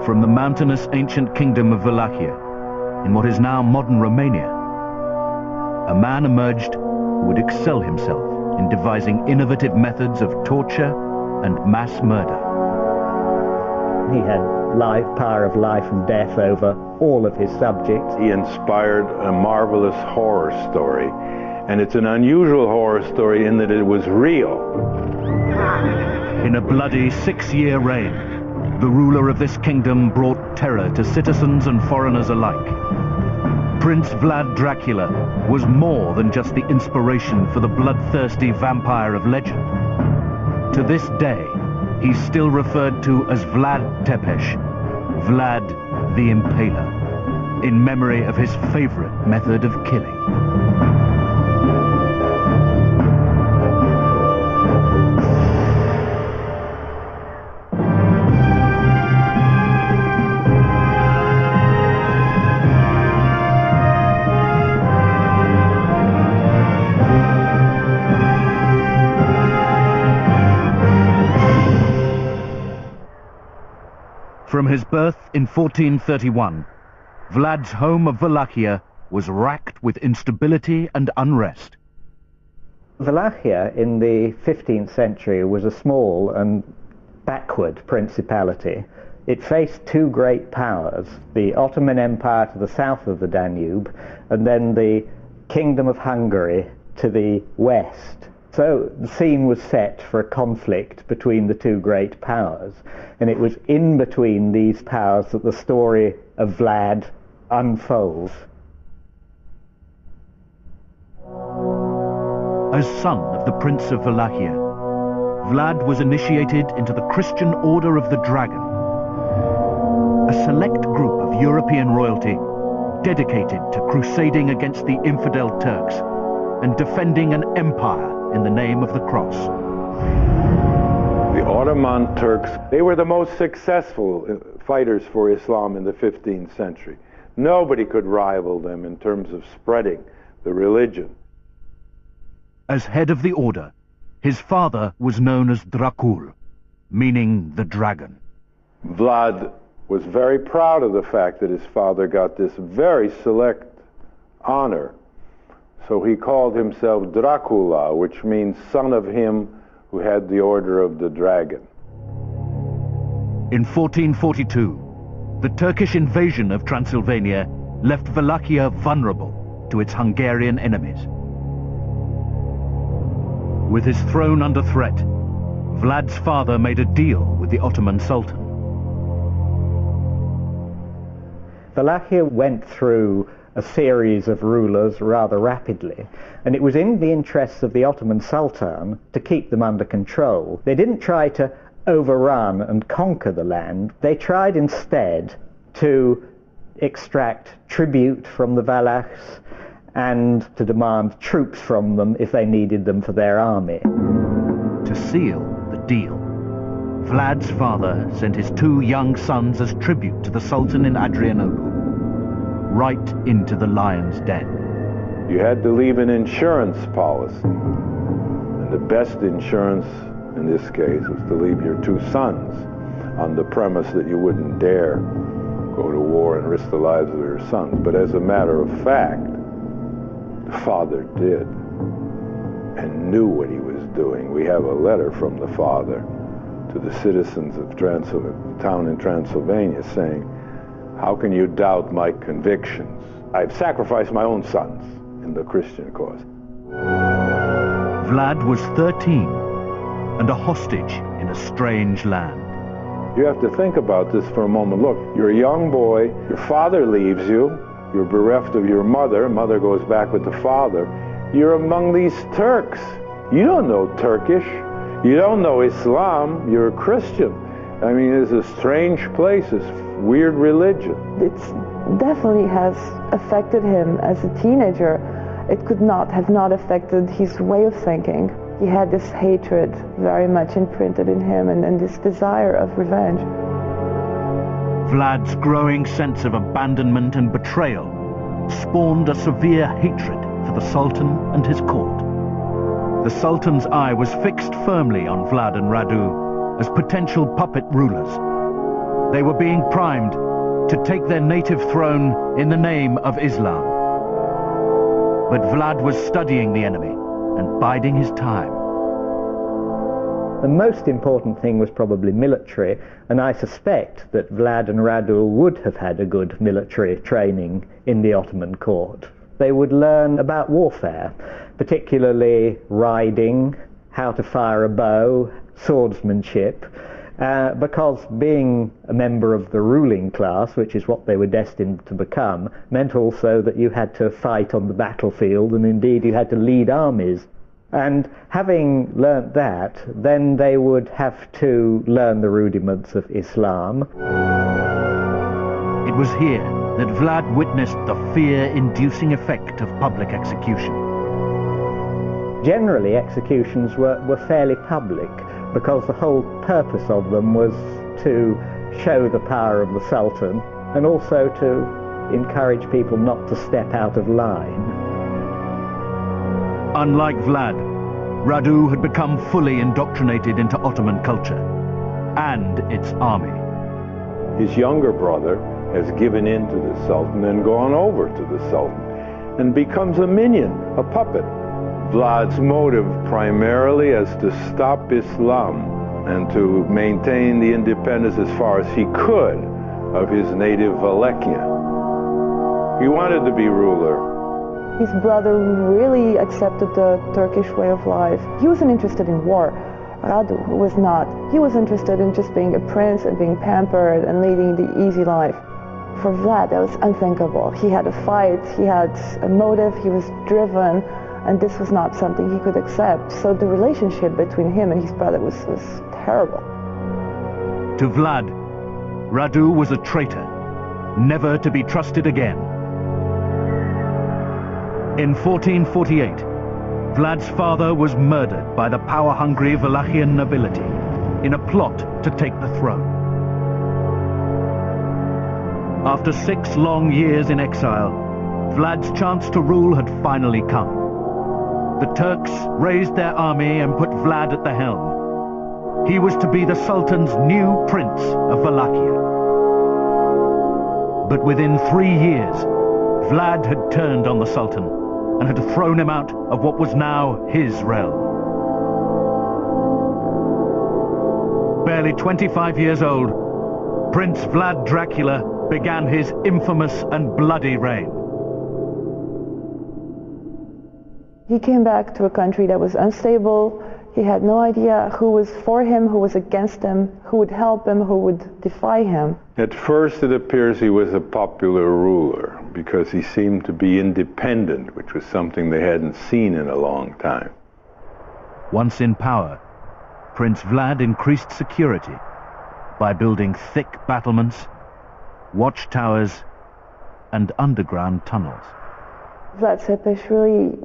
From the mountainous ancient kingdom of Wallachia, in what is now modern Romania, a man emerged who would excel himself in devising innovative methods of torture and mass murder. He had power of life and death over all of his subjects. He inspired a marvelous horror story, and it's an unusual horror story in that it was real. In a bloody 6-year reign, the ruler of this kingdom brought terror to citizens and foreigners alike. Prince Vlad Dracula was more than just the inspiration for the bloodthirsty vampire of legend. To this day, he's still referred to as Vlad Tepes, Vlad the Impaler, in memory of his favorite method of killing. From his birth in 1431, Vlad's home of Wallachia was racked with instability and unrest. Wallachia in the 15th century was a small and backward principality. It faced two great powers, the Ottoman Empire to the south of the Danube, and then the Kingdom of Hungary to the west. So the scene was set for a conflict between the two great powers, and it was in between these powers that the story of Vlad unfolds. As son of the Prince of Wallachia, Vlad was initiated into the Christian Order of the Dragon, a select group of European royalty dedicated to crusading against the infidel Turks and defending an empire in the name of the cross. The Ottoman Turks, they were the most successful fighters for Islam in the 15th century. Nobody could rival them in terms of spreading the religion. As head of the order, his father was known as Dracul, meaning the dragon. Vlad was very proud of the fact that his father got this very select honor. So he called himself Dracula, which means son of him who had the Order of the Dragon. In 1442, the Turkish invasion of Transylvania left Wallachia vulnerable to its Hungarian enemies. With his throne under threat, Vlad's father made a deal with the Ottoman Sultan. Wallachia went through a series of rulers rather rapidly, and it was in the interests of the Ottoman Sultan to keep them under control. They didn't try to overrun and conquer the land. They tried instead to extract tribute from the Wallachs and to demand troops from them if they needed them for their army. To seal the deal, Vlad's father sent his 2 young sons as tribute to the Sultan in Adrianople, right into the lion's den. You had to leave an insurance policy. And the best insurance in this case was to leave your 2 sons on the premise that you wouldn't dare go to war and risk the lives of your sons. But as a matter of fact, the father did and knew what he was doing. We have a letter from the father to the citizens of town in Transylvania saying, "How can you doubt my convictions? I've sacrificed my own sons in the Christian cause." Vlad was 13 and a hostage in a strange land. You have to think about this for a moment. Look, you're a young boy, your father leaves you, you're bereft of your mother, mother goes back with the father. You're among these Turks. You don't know Turkish, you don't know Islam, you're a Christian. I mean, it's a strange place, it's weird religion. It definitely has affected him as a teenager. It could not have not affected his way of thinking. He had this hatred very much imprinted in him and this desire of revenge. Vlad's growing sense of abandonment and betrayal spawned a severe hatred for the Sultan and his court. The Sultan's eye was fixed firmly on Vlad and Radu as potential puppet rulers. They were being primed to take their native throne in the name of Islam. But Vlad was studying the enemy and biding his time. The most important thing was probably military, and I suspect that Vlad and Radu would have had a good military training in the Ottoman court. They would learn about warfare, particularly riding, how to fire a bow, swordsmanship, because being a member of the ruling class, which is what they were destined to become, meant also that you had to fight on the battlefield, and indeed you had to lead armies. And having learnt that, then they would have to learn the rudiments of Islam. It was here that Vlad witnessed the fear-inducing effect of public execution. Generally, executions were fairly public, because the whole purpose of them was to show the power of the Sultan and also to encourage people not to step out of line. Unlike Vlad, Radu had become fully indoctrinated into Ottoman culture and its army. His younger brother has given in to the Sultan and gone over to the Sultan and becomes a minion, a puppet. Vlad's motive primarily is to stop Islam and to maintain the independence as far as he could of his native Wallachia. He wanted to be ruler. His brother really accepted the Turkish way of life. He wasn't interested in war. Radu was not. He was interested in just being a prince and being pampered and leading the easy life. For Vlad, that was unthinkable. He had a fight, he had a motive, he was driven, and this was not something he could accept. So the relationship between him and his brother was terrible. To Vlad, Radu was a traitor, never to be trusted again. In 1448, Vlad's father was murdered by the power-hungry Wallachian nobility in a plot to take the throne. After 6 long years in exile, Vlad's chance to rule had finally come. The Turks raised their army and put Vlad at the helm. He was to be the Sultan's new prince of Wallachia. But within 3 years, Vlad had turned on the Sultan and had thrown him out of what was now his realm. Barely 25 years old, Prince Vlad Dracula began his infamous and bloody reign. He came back to a country that was unstable. He had no idea who was for him, who was against him, who would help him, who would defy him. At first it appears he was a popular ruler because he seemed to be independent, which was something they hadn't seen in a long time. Once in power, Prince Vlad increased security by building thick battlements, watchtowers, and underground tunnels. Vlad Tepes really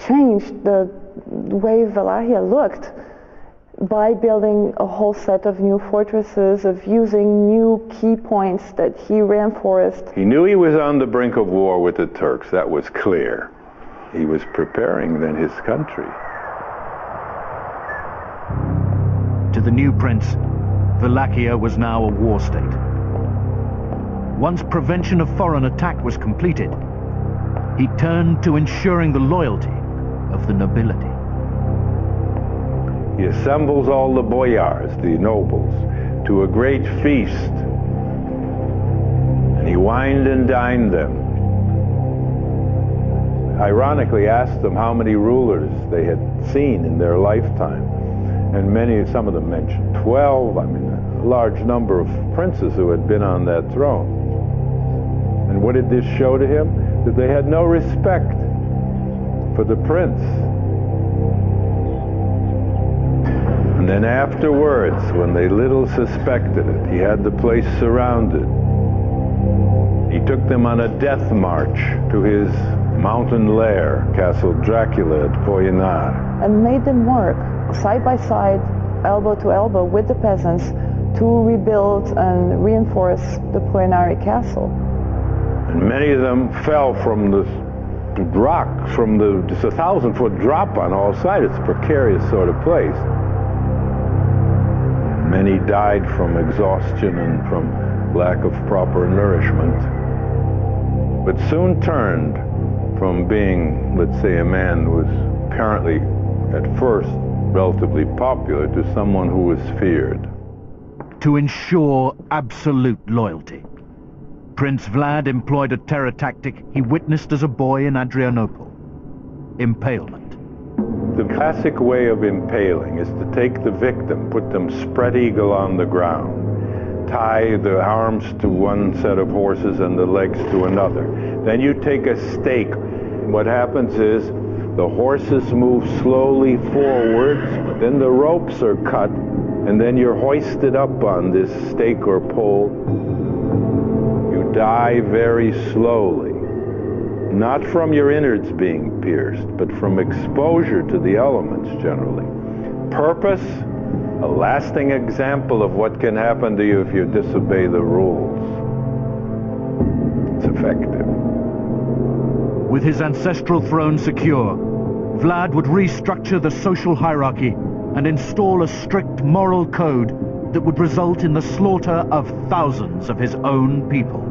changed the way Wallachia looked by building a whole set of new fortresses, of using new key points that he reinforced. He knew he was on the brink of war with the Turks, that was clear. He was preparing then his country. To the new prince, Wallachia was now a war state. Once prevention of foreign attack was completed, he turned to ensuring the loyalty of the nobility. He assembles all the boyars, the nobles, to a great feast, and he wined and dined them. Ironically asked them how many rulers they had seen in their lifetime, and some of them mentioned 12, a large number of princes who had been on that throne. And what did this show to him? That they had no respect for the prince. And then afterwards, when they little suspected it, he had the place surrounded. He took them on a death march to his mountain lair, Castle Dracula at Pojenar. And made them work side by side, elbow to elbow with the peasants to rebuild and reinforce the Pojenari castle. And many of them fell from the rock, it's a 1,000-foot drop on all sides. It's a precarious sort of place. Many died from exhaustion and from lack of proper nourishment, but soon turned from being, let's say, a man who was apparently at first relatively popular to someone who was feared. To ensure absolute loyalty, Prince Vlad employed a terror tactic he witnessed as a boy in Adrianople: impalement. The classic way of impaling is to take the victim, put them spread eagle on the ground, tie the arms to one set of horses and the legs to another. Then you take a stake. What happens is the horses move slowly forwards, then the ropes are cut, and then you're hoisted up on this stake or pole. You die very slowly, not from your innards being pierced, but from exposure to the elements generally. Purpose, a lasting example of what can happen to you if you disobey the rules. It's effective. With his ancestral throne secure, Vlad would restructure the social hierarchy and install a strict moral code that would result in the slaughter of thousands of his own people.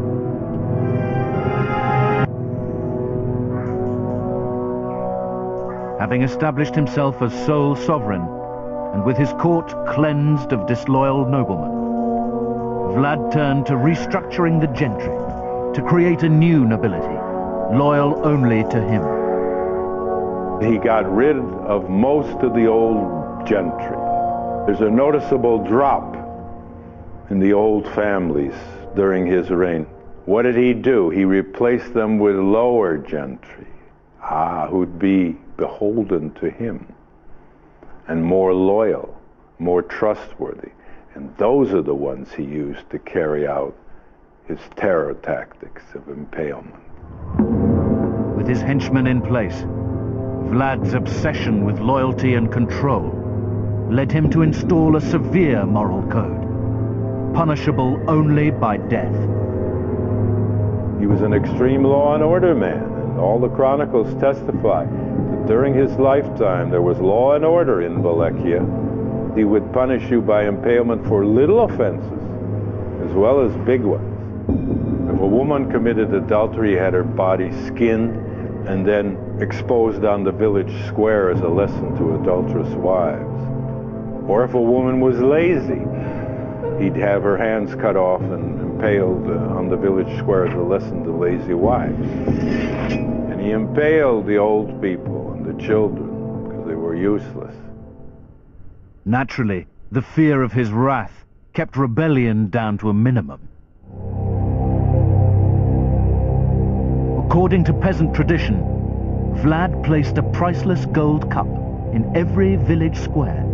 Having established himself as sole sovereign, and with his court cleansed of disloyal noblemen, Vlad turned to restructuring the gentry to create a new nobility, loyal only to him. He got rid of most of the old gentry. There's a noticeable drop in the old families during his reign. What did he do? He replaced them with lower gentry, who'd be beholden to him and more loyal, more trustworthy. And those are the ones he used to carry out his terror tactics of impalement. With his henchmen in place, Vlad's obsession with loyalty and control led him to install a severe moral code, punishable only by death. He was an extreme law and order man, and all the chronicles testify that during his lifetime there was law and order in Wallachia. He would punish you by impalement for little offenses as well as big ones. If a woman committed adultery, he had her body skinned and then exposed on the village square as a lesson to adulterous wives. Or if a woman was lazy, he'd have her hands cut off and impaled on the village square as a lesson to lazy wives. And he impaled the old people and the children because they were useless. Naturally, the fear of his wrath kept rebellion down to a minimum. According to peasant tradition, Vlad placed a priceless gold cup in every village square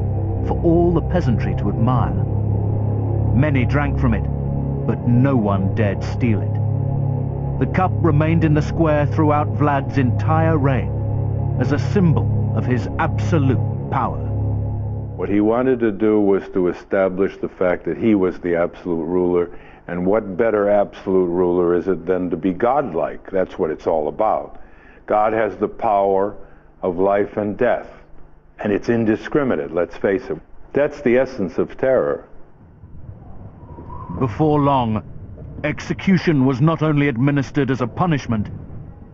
for all the peasantry to admire. Many drank from it, but no one dared steal it. The cup remained in the square throughout Vlad's entire reign as a symbol of his absolute power. What he wanted to do was to establish the fact that he was the absolute ruler, and what better absolute ruler is it than to be godlike? That's what it's all about. God has the power of life and death, and it's indiscriminate, let's face it. That's the essence of terror. Before long, execution was not only administered as a punishment,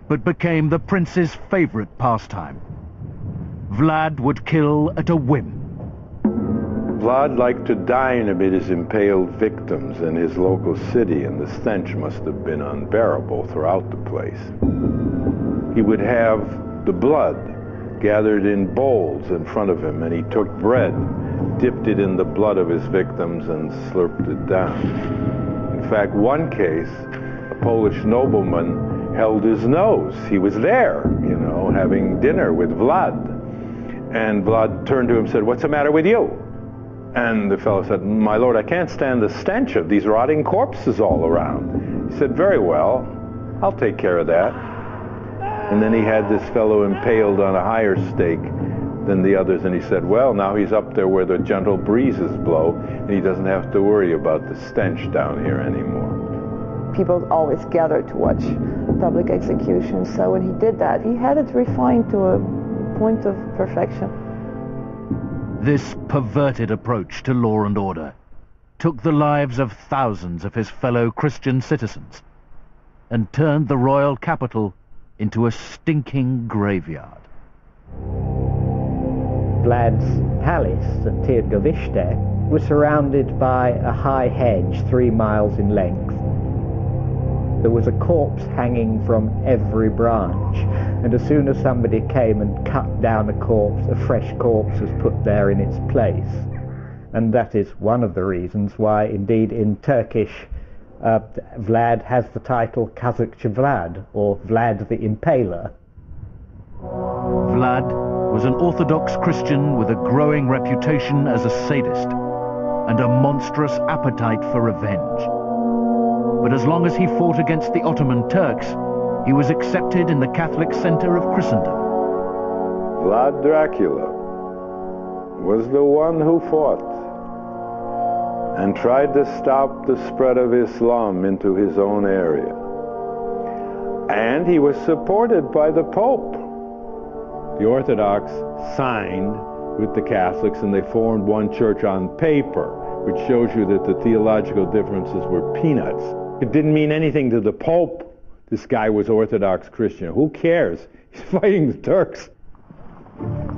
but became the prince's favorite pastime. Vlad would kill at a whim. Vlad liked to dine amid his impaled victims in his local city, and the stench must have been unbearable throughout the place. He would have the blood gathered in bowls in front of him, and he took bread, dipped it in the blood of his victims, and slurped it down. In fact, one case, a Polish nobleman held his nose. He was there, having dinner with Vlad. And Vlad turned to him and said, "What's the matter with you?" And the fellow said, "My lord, I can't stand the stench of these rotting corpses all around." He said, "Very well, I'll take care of that." And then he had this fellow impaled on a higher stake than the others, and he said, well, now he's up there where the gentle breezes blow, and he doesn't have to worry about the stench down here anymore. People always gather to watch public executions, so when he did that, he had it refined to a point of perfection. This perverted approach to law and order took the lives of thousands of his fellow Christian citizens and turned the royal capital into a stinking graveyard. Vlad's palace at Tirgovishte was surrounded by a high hedge 3 miles in length. There was a corpse hanging from every branch, and as soon as somebody came and cut down a corpse, a fresh corpse was put there in its place. And that is one of the reasons why, indeed, in Turkish, Vlad has the title Kazakçı Vlad, or Vlad the Impaler. Vlad was an Orthodox Christian with a growing reputation as a sadist and a monstrous appetite for revenge. But as long as he fought against the Ottoman Turks, he was accepted in the Catholic center of Christendom. Vlad Dracula was the one who fought and tried to stop the spread of Islam into his own area. And he was supported by the Pope. The Orthodox signed with the Catholics and they formed one church on paper, which shows you that the theological differences were peanuts. It didn't mean anything to the Pope. This guy was Orthodox Christian. Who cares? He's fighting the Turks.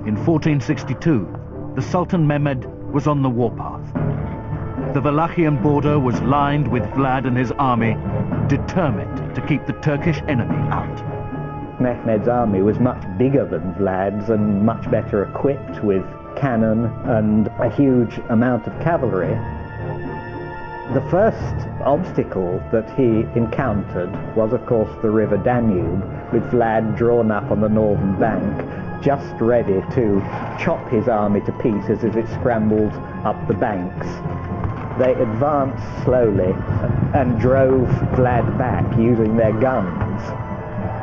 In 1462, the Sultan Mehmed was on the warpath. The Wallachian border was lined with Vlad and his army, determined to keep the Turkish enemy out. Mehmed's army was much bigger than Vlad's and much better equipped with cannon and a huge amount of cavalry. The first obstacle that he encountered was, of course, the river Danube, with Vlad drawn up on the northern bank, just ready to chop his army to pieces as it scrambled up the banks. They advanced slowly and drove Vlad back using their guns.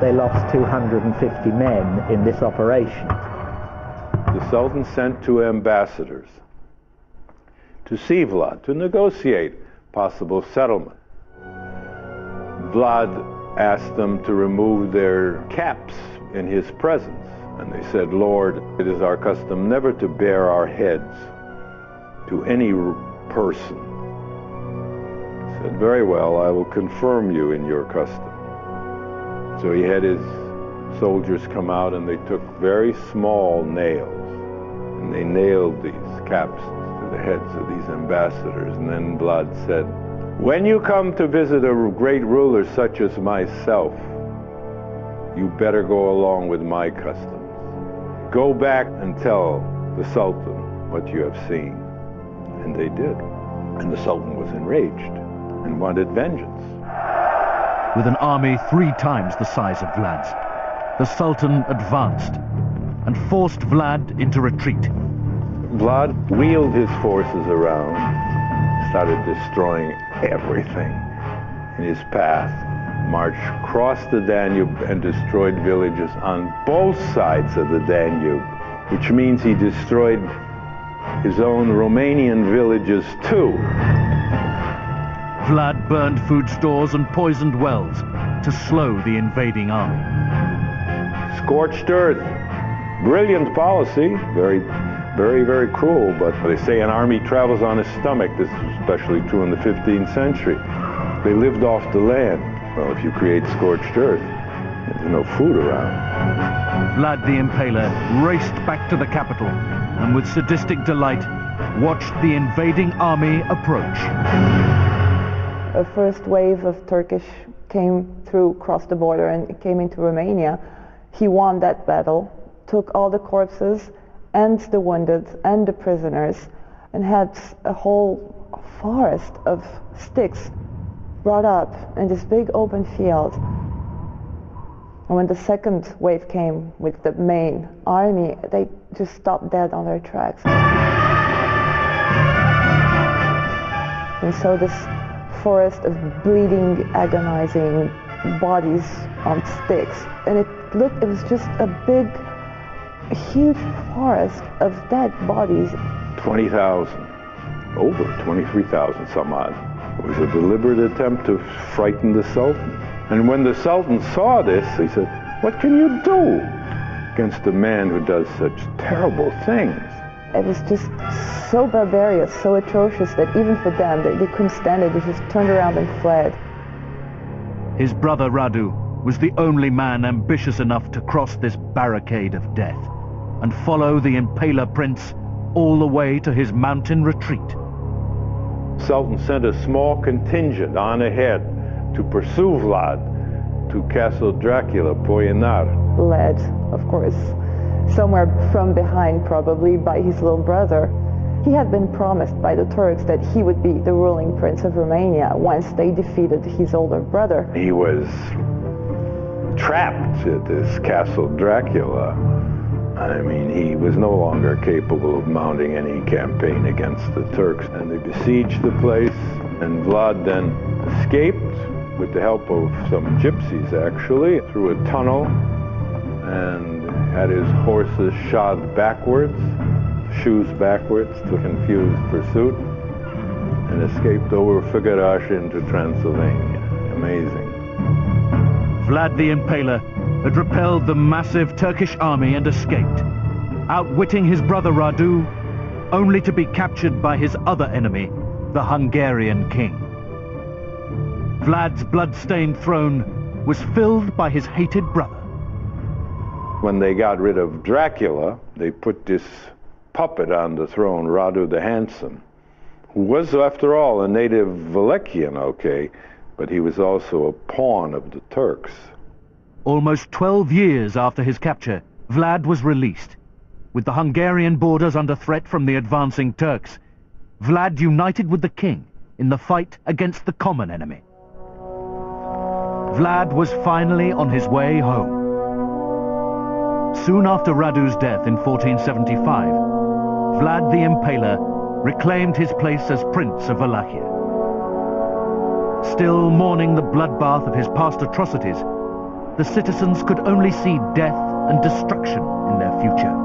They lost 250 men in this operation. The Sultan sent 2 ambassadors to see Vlad, to negotiate possible settlement. Vlad asked them to remove their caps in his presence, and they said, "Lord, it is our custom never to bare our heads to any person." He said, "Very well, I will confirm you in your custom." So he had his soldiers come out and they took very small nails and they nailed these caps to the heads of these ambassadors. And then Vlad said, "When you come to visit a great ruler such as myself, you better go along with my customs. Go back and tell the Sultan what you have seen." And they did. And the Sultan was enraged and wanted vengeance. With an army 3 times the size of Vlad's, the Sultan advanced and forced Vlad into retreat. Vlad wheeled his forces around, started destroying everything in his path, marched across the Danube and destroyed villages on both sides of the Danube, which means he destroyed his own Romanian villages too. Vlad burned food stores and poisoned wells to slow the invading army. Scorched earth, brilliant policy, very, very cruel, but they say an army travels on its stomach. This is especially true in the 15th century. They lived off the land. Well, if you create scorched earth, there's no food around. Vlad the Impaler raced back to the capital and with sadistic delight watched the invading army approach. A first wave of Turkish came through, crossed the border and came into Romania. He won that battle, took all the corpses and the wounded and the prisoners, and had a whole forest of sticks brought up in this big open field. And when the second wave came with the main army, they just stopped dead on their tracks. And so this forest of bleeding, agonizing bodies on sticks, and it was just a big, huge forest of dead bodies. 20,000, over 23,000 some odd. It was a deliberate attempt to frighten the Sultan. And when the Sultan saw this, he said, "What can you do against a man who does such terrible things?" It was just so barbarious, so atrocious that even for them, they couldn't stand it. They just turned around and fled. His brother Radu was the only man ambitious enough to cross this barricade of death and follow the Impaler Prince all the way to his mountain retreat. Sultan sent a small contingent on ahead to pursue Vlad to Castle Dracula, Pojenar. Led, of course, somewhere from behind probably by his little brother. He had been promised by the Turks that he would be the ruling prince of Romania once they defeated his older brother. He was trapped at this Castle Dracula. I mean, he was no longer capable of mounting any campaign against the Turks, and they besieged the place, and Vlad then escaped with the help of some gypsies, actually, through a tunnel, and had his horses shod backwards, shoes backwards, to confuse pursuit, and escaped over Figurash into Transylvania. Amazing. Vlad the Impaler had repelled the massive Turkish army and escaped, outwitting his brother Radu, only to be captured by his other enemy, the Hungarian king. Vlad's blood-stained throne was filled by his hated brother. When they got rid of Dracula, they put this puppet on the throne, Radu the Handsome, who was, after all, a native Wallachian, okay, but he was also a pawn of the Turks. Almost 12 years after his capture, Vlad was released. With the Hungarian borders under threat from the advancing Turks, Vlad united with the king in the fight against the common enemy. Vlad was finally on his way home. Soon after Radu's death in 1475, Vlad the Impaler reclaimed his place as Prince of Wallachia. Still mourning the bloodbath of his past atrocities, the citizens could only see death and destruction in their future.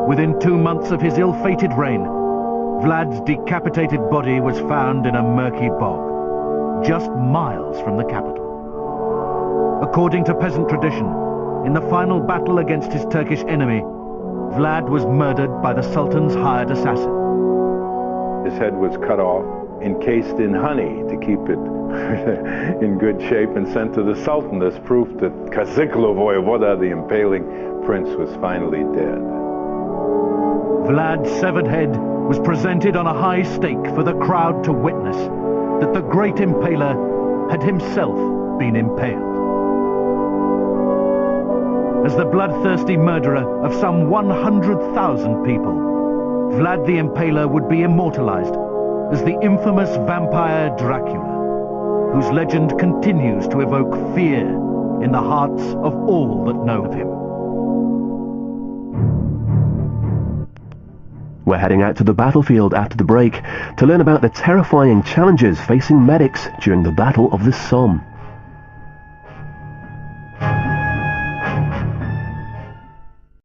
Within 2 months of his ill-fated reign, Vlad's decapitated body was found in a murky bog, just miles from the capital. According to peasant tradition, in the final battle against his Turkish enemy, Vlad was murdered by the Sultan's hired assassin. His head was cut off, encased in honey to keep it in good shape, and sent to the Sultan as proof that Kaziklo Voyevoda, the impaling prince, was finally dead. Vlad's severed head was presented on a high stake for the crowd to witness that the great impaler had himself been impaled. As the bloodthirsty murderer of some 100,000 people, Vlad the Impaler would be immortalized as the infamous vampire Dracula, whose legend continues to evoke fear in the hearts of all that know of him. We're heading out to the battlefield after the break to learn about the terrifying challenges facing medics during the Battle of the Somme.